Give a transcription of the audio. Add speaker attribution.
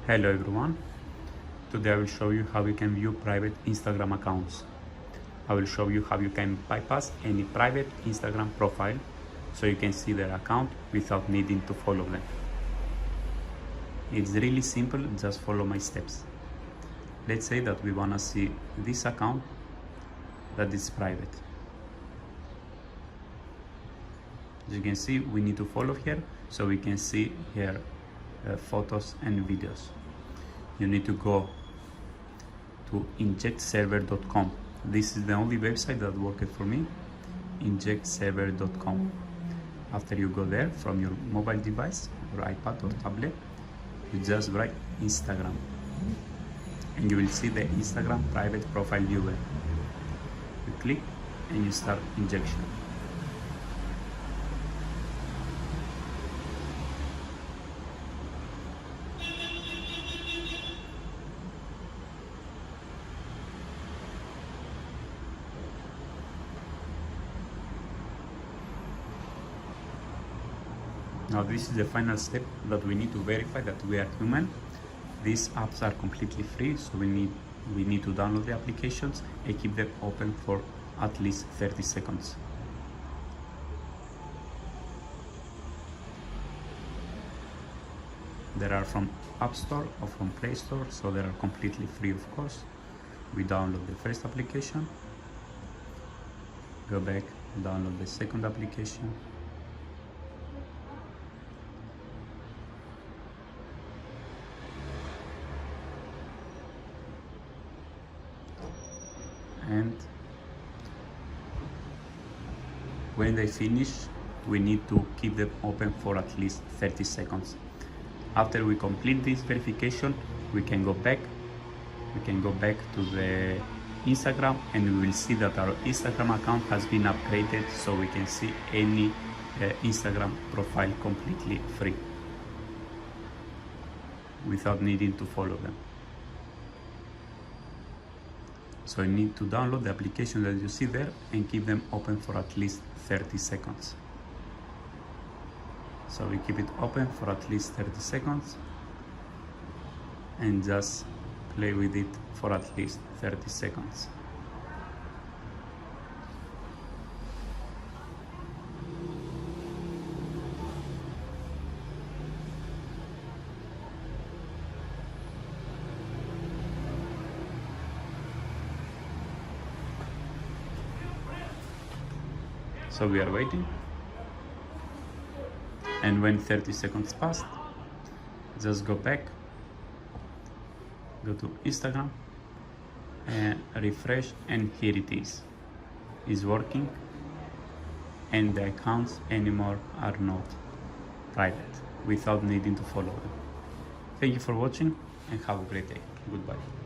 Speaker 1: Hello everyone, today I will show you how you can view private Instagram accounts. I will show you how you can bypass any private Instagram profile so you can see their account without needing to follow them. It's really simple, just follow my steps. Let's say that we want to see this account that is private. As you can see, we need to follow here so we can see here photos and videos. You need to go to iNjectServer.com. This is the only website that worked for me, iNjectServer.com. After you go there from your mobile device or iPad or tablet, you just write Instagram and you will see the Instagram private profile viewer. You click and you start injection. Now this is the final step that we need to verify that we are human. These apps are completely free, so we need to download the applications and keep them open for at least 30 seconds. They are from App Store or from Play Store, so they are completely free, of course. We download the first application, go back, download the second application, and when they finish, we need to keep them open for at least 30 seconds. After we complete this verification, we can go back to the Instagram and we will see that our Instagram account has been upgraded, so we can see any Instagram profile completely free without needing to follow them. So you need to download the application that you see there and keep them open for at least 30 seconds. So we keep it open for at least 30 seconds and just play with it for at least 30 seconds. So we are waiting, and when 30 seconds passed, just go back, go to Instagram and refresh, and here it is. It's working and the accounts anymore are not private without needing to follow them. Thank you for watching and have a great day. Goodbye.